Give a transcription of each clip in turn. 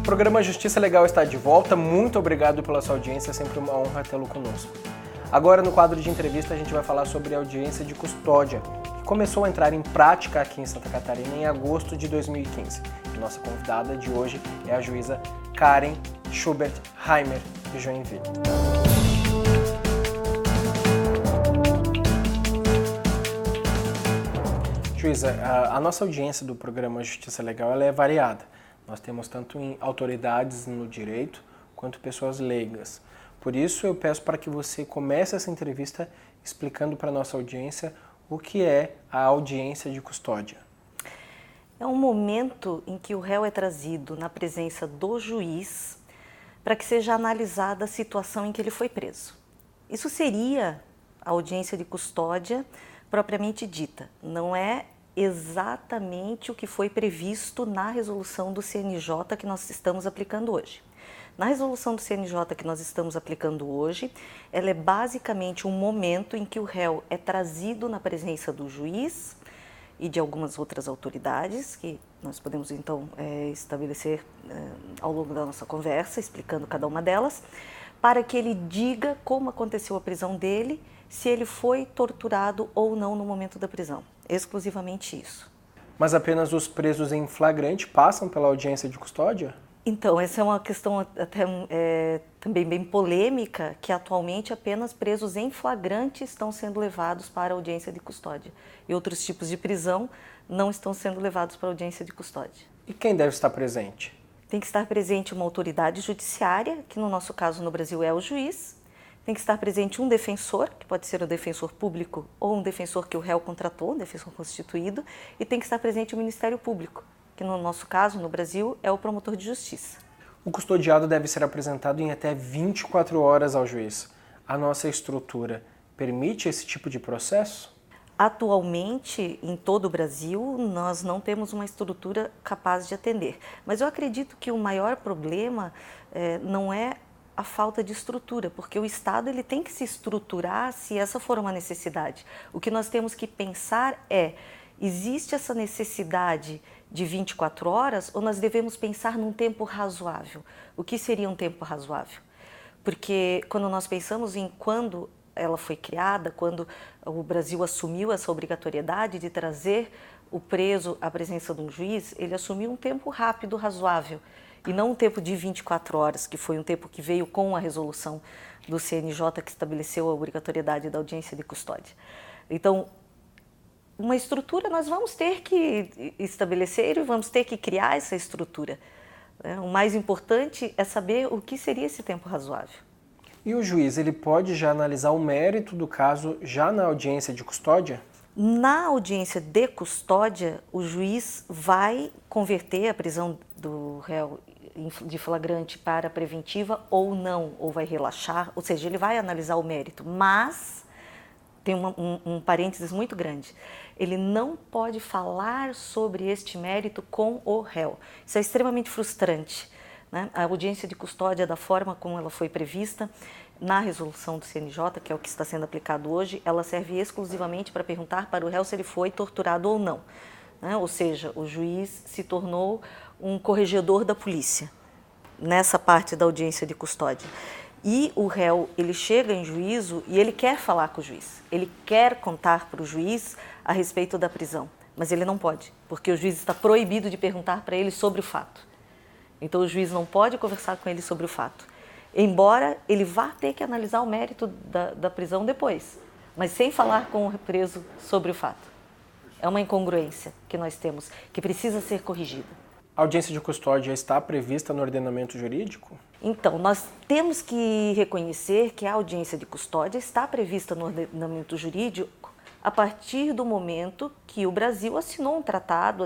programa Justiça Legal está de volta. Muito obrigado pela sua audiência, é sempre uma honra tê-lo conosco. Agora, no quadro de entrevista, a gente vai falar sobre a audiência de custódia, que começou a entrar em prática aqui em Santa Catarina em agosto de 2015. E nossa convidada de hoje é a juíza Karen Schubert-Heimer, de Joinville. Juíza, a nossa audiência do programa Justiça Legal ela é variada. Nós temos tanto em autoridades no direito quanto pessoas leigas. Por isso, eu peço para que você comece essa entrevista explicando para a nossa audiência o que é a audiência de custódia. É um momento em que o réu é trazido na presença do juiz para que seja analisada a situação em que ele foi preso. Isso seria a audiência de custódia propriamente dita. Não é exatamente o que foi previsto na resolução do CNJ que nós estamos aplicando hoje. Na resolução do CNJ que nós estamos aplicando hoje, ela é basicamente um momento em que o réu é trazido na presença do juiz e de algumas outras autoridades, que nós podemos então estabelecer ao longo da nossa conversa, explicando cada uma delas, para que ele diga como aconteceu a prisão dele, se ele foi torturado ou não no momento da prisão. Exclusivamente isso. Mas apenas os presos em flagrante passam pela audiência de custódia? Então, essa é uma questão até também bem polêmica, que atualmente apenas presos em flagrante estão sendo levados para a audiência de custódia. E outros tipos de prisão não estão sendo levados para a audiência de custódia. E quem deve estar presente? Tem que estar presente uma autoridade judiciária, que no nosso caso no Brasil é o juiz. Tem que estar presente um defensor, que pode ser o defensor público ou um defensor que o réu contratou, um defensor constituído. E tem que estar presente o Ministério Público, que no nosso caso, no Brasil, é o promotor de justiça. O custodiado deve ser apresentado em até 24 horas ao juiz. A nossa estrutura permite esse tipo de processo? Atualmente, em todo o Brasil, nós não temos uma estrutura capaz de atender. Mas eu acredito que o maior problema não é a falta de estrutura, porque o Estado ele tem que se estruturar se essa for uma necessidade. O que nós temos que pensar é, existe essa necessidade de 24 horas ou nós devemos pensar num tempo razoável? O que seria um tempo razoável? Porque quando nós pensamos em quando ela foi criada, quando o Brasil assumiu essa obrigatoriedade de trazer o preso à presença de um juiz, ele assumiu um tempo rápido, razoável, e não um tempo de 24 horas, que foi um tempo que veio com a resolução do CNJ que estabeleceu a obrigatoriedade da audiência de custódia. Então, uma estrutura nós vamos ter que estabelecer e vamos ter que criar essa estrutura. O mais importante é saber o que seria esse tempo razoável. E o juiz, ele pode já analisar o mérito do caso já na audiência de custódia? Na audiência de custódia, o juiz vai converter a prisão do réu de flagrante para preventiva ou não, ou vai relaxar, ou seja, ele vai analisar o mérito, mas tem um parênteses muito grande. Ele não pode falar sobre este mérito com o réu. Isso é extremamente frustrante, né? A audiência de custódia, da forma como ela foi prevista na resolução do CNJ, que é o que está sendo aplicado hoje, ela serve exclusivamente para perguntar para o réu se ele foi torturado ou não, né? Ou seja, o juiz se tornou um corregedor da polícia nessa parte da audiência de custódia. E o réu, ele chega em juízo e ele quer falar com o juiz, ele quer contar para o juiz a respeito da prisão, mas ele não pode, porque o juiz está proibido de perguntar para ele sobre o fato. Então o juiz não pode conversar com ele sobre o fato, embora ele vá ter que analisar o mérito da prisão depois, mas sem falar com o preso sobre o fato. É uma incongruência que nós temos, que precisa ser corrigida. A audiência de custódia está prevista no ordenamento jurídico? Então, nós temos que reconhecer que a audiência de custódia está prevista no ordenamento jurídico a partir do momento que o Brasil assinou um tratado,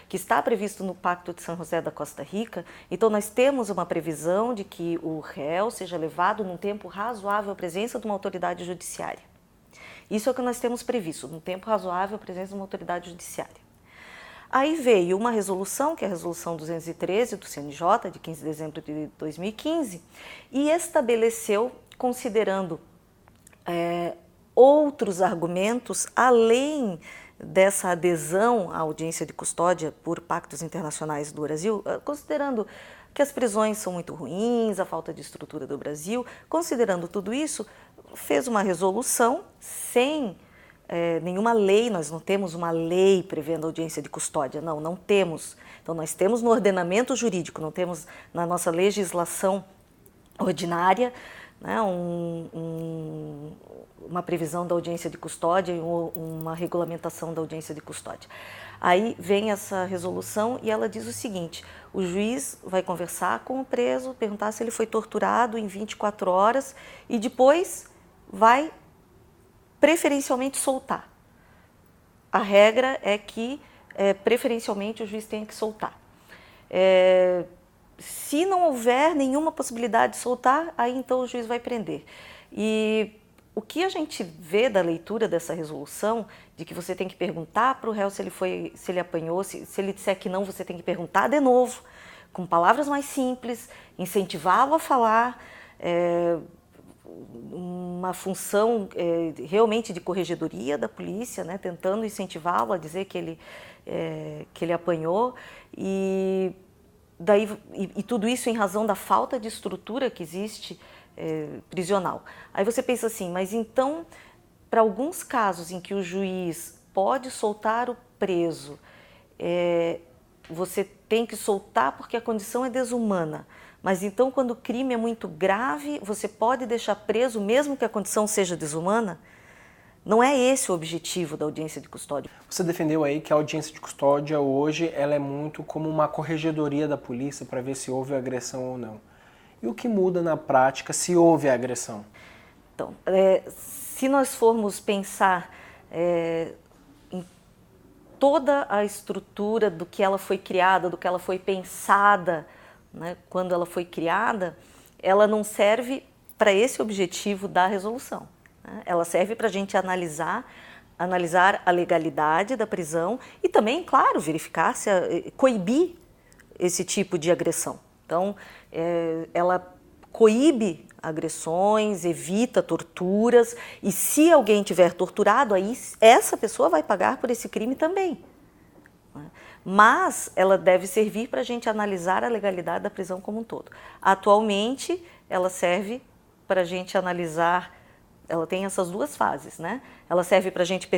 que está previsto no Pacto de São José da Costa Rica. Então, nós temos uma previsão de que o réu seja levado num tempo razoável à presença de uma autoridade judiciária. Isso é o que nós temos previsto, num tempo razoável à presença de uma autoridade judiciária. Aí veio uma resolução, que é a resolução 213 do CNJ, de 15 de dezembro de 2015, e estabeleceu, considerando outros argumentos, além dessa adesão à audiência de custódia por pactos internacionais do Brasil, considerando que as prisões são muito ruins, a falta de estrutura do Brasil. Considerando tudo isso, fez uma resolução sem nenhuma lei, nós não temos uma lei prevendo audiência de custódia, não temos. Então nós temos no ordenamento jurídico, não temos na nossa legislação ordinária, né, uma previsão da audiência de custódia e uma regulamentação da audiência de custódia. Aí vem essa resolução e ela diz o seguinte: o juiz vai conversar com o preso, perguntar se ele foi torturado em 24 horas e depois vai preferencialmente soltar. A regra é que preferencialmente o juiz tem que soltar. Se não houver nenhuma possibilidade de soltar, aí então o juiz vai prender. E o que a gente vê da leitura dessa resolução, de que você tem que perguntar para o réu se ele apanhou, se ele disser que não, você tem que perguntar de novo, com palavras mais simples, incentivá-lo a falar, uma função realmente de corregedoria da polícia, né, tentando incentivá-lo a dizer que ele apanhou, e tudo isso em razão da falta de estrutura que existe prisional. Aí você pensa assim, mas então, para alguns casos em que o juiz pode soltar o preso, você tem que soltar porque a condição é desumana. Mas então, quando o crime é muito grave, você pode deixar preso mesmo que a condição seja desumana? Não é esse o objetivo da audiência de custódia. Você defendeu aí que a audiência de custódia hoje ela é muito como uma corregedoria da polícia para ver se houve agressão ou não. E o que muda na prática se houve agressão? Então, se nós formos pensar em toda a estrutura do que ela foi criada, do que ela foi pensada, né, quando ela foi criada, ela não serve para esse objetivo da resolução. Né? Ela serve para a gente analisar a legalidade da prisão e também, claro, verificar coibir esse tipo de agressão. Então, ela coíbe agressões, evita torturas, e se alguém tiver torturado, aí essa pessoa vai pagar por esse crime também. Mas ela deve servir para a gente analisar a legalidade da prisão como um todo. Atualmente, ela serve para a gente analisar, ela tem essas duas fases, né? Ela serve para a gente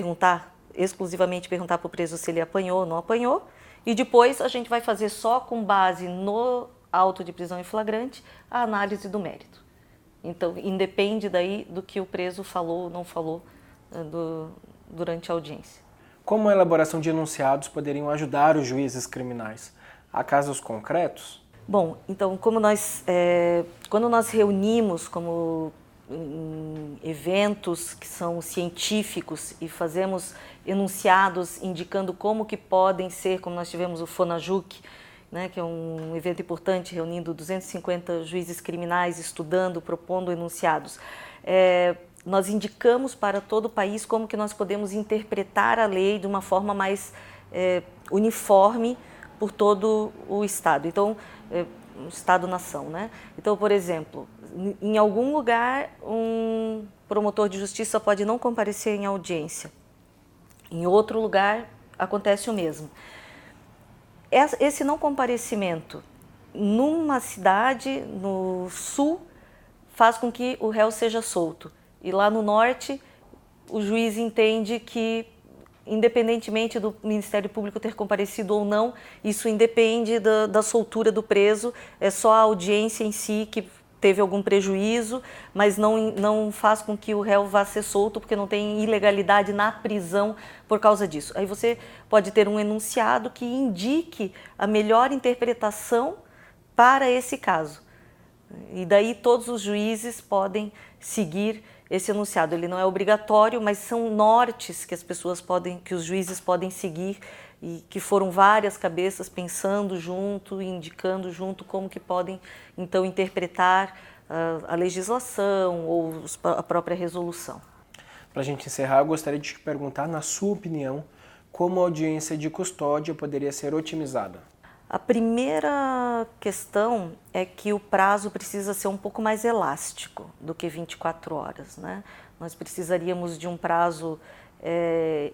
exclusivamente perguntar para o preso se ele apanhou ou não apanhou, e depois a gente vai fazer só com base no auto de prisão em flagrante a análise do mérito. Então, independe daí do que o preso falou ou não falou durante a audiência. Como a elaboração de enunciados poderiam ajudar os juízes criminais? Há casos concretos? Bom, então, quando nós reunimos eventos que são científicos e fazemos enunciados indicando como que podem ser, como nós tivemos o FONAJUC, né, que é um evento importante reunindo 250 juízes criminais, estudando, propondo enunciados. Nós indicamos para todo o país como que nós podemos interpretar a lei de uma forma mais uniforme por todo o Estado. Então, Estado-nação, né? Então, por exemplo, em algum lugar um promotor de justiça pode não comparecer em audiência. Em outro lugar acontece o mesmo. Esse não comparecimento numa cidade no sul faz com que o réu seja solto. E lá no norte, o juiz entende que, independentemente do Ministério Público ter comparecido ou não, isso independe da soltura do preso, é só a audiência em si que teve algum prejuízo, mas não faz com que o réu vá ser solto, porque não tem ilegalidade na prisão por causa disso. Aí você pode ter um enunciado que indique a melhor interpretação para esse caso. E daí todos os juízes podem seguir esse enunciado. Ele não é obrigatório, mas são nortes que que os juízes podem seguir, e que foram várias cabeças pensando junto, indicando junto como que podem então interpretar a legislação ou a própria resolução. Para a gente encerrar, eu gostaria de te perguntar, na sua opinião, como a audiência de custódia poderia ser otimizada? A primeira questão é que o prazo precisa ser um pouco mais elástico do que 24 horas, né? Nós precisaríamos de um prazo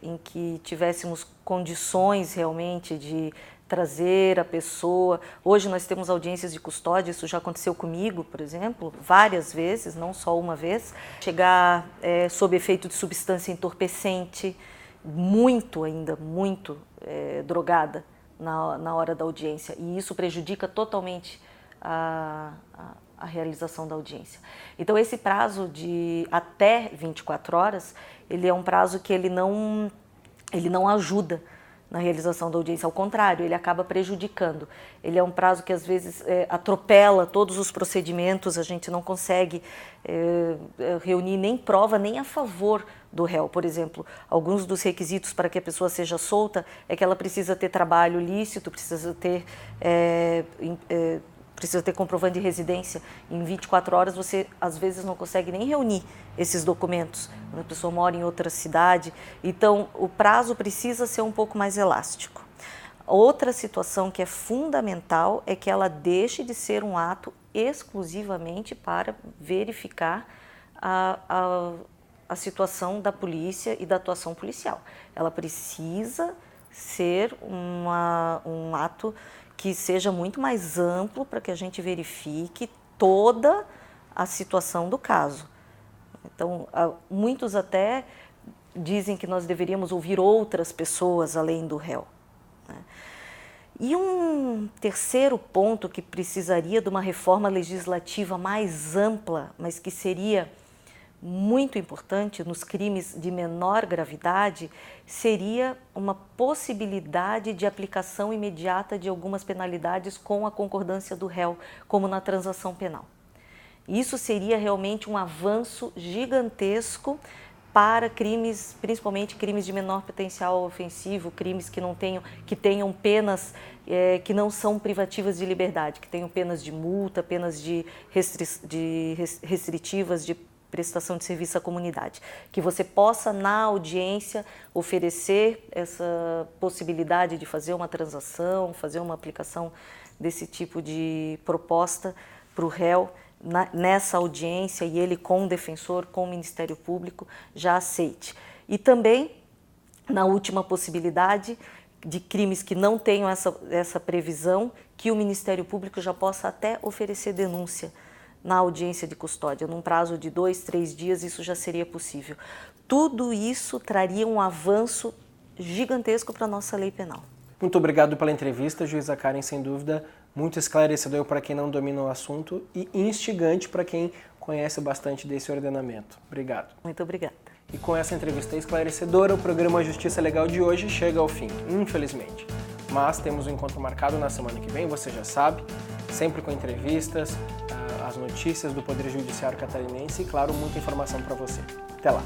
em que tivéssemos condições realmente de trazer a pessoa. Hoje nós temos audiências de custódia, isso já aconteceu comigo, por exemplo, várias vezes, não só uma vez. Chegar sob efeito de substância entorpecente, muito drogada na hora da audiência, e isso prejudica totalmente a realização da audiência. Então esse prazo de até 24 horas, ele é um prazo que ele não ajuda na realização da audiência, ao contrário, ele acaba prejudicando. Ele é um prazo que às vezes atropela todos os procedimentos, a gente não consegue reunir nem prova nem a favor do réu. Por exemplo, alguns dos requisitos para que a pessoa seja solta é que ela precisa ter trabalho lícito, precisa ter comprovante de residência. Em 24 horas você, às vezes, não consegue nem reunir esses documentos, quando a pessoa mora em outra cidade. Então, o prazo precisa ser um pouco mais elástico. Outra situação que é fundamental é que ela deixe de ser um ato exclusivamente para verificar a situação da polícia e da atuação policial. Ela precisa ser um ato que seja muito mais amplo para que a gente verifique toda a situação do caso. Então, muitos até dizem que nós deveríamos ouvir outras pessoas além do réu, né? E um terceiro ponto que precisaria de uma reforma legislativa mais ampla, mas que seria muito importante nos crimes de menor gravidade, seria uma possibilidade de aplicação imediata de algumas penalidades com a concordância do réu, como na transação penal. Isso seria realmente um avanço gigantesco para crimes, principalmente crimes de menor potencial ofensivo, crimes que tenham penas que não são privativas de liberdade, que tenham penas de multa, penas restritivas de prestação de serviço à comunidade, que você possa na audiência oferecer essa possibilidade de fazer uma transação, fazer uma aplicação desse tipo de proposta para o réu nessa audiência, e ele com o defensor, com o Ministério Público, já aceite. E também, na última possibilidade, de crimes que não tenham essa previsão, que o Ministério Público já possa até oferecer denúncia na audiência de custódia. Num prazo de 2, 3 dias, isso já seria possível. Tudo isso traria um avanço gigantesco para a nossa lei penal. Muito obrigado pela entrevista, juíza Karen, sem dúvida, muito esclarecedor para quem não domina o assunto e instigante para quem conhece bastante desse ordenamento. Obrigado. Muito obrigada. E com essa entrevista esclarecedora, o programa Justiça Legal de hoje chega ao fim, infelizmente. Mas temos um encontro marcado na semana que vem, você já sabe, sempre com entrevistas, as notícias do Poder Judiciário Catarinense e, claro, muita informação para você. Até lá!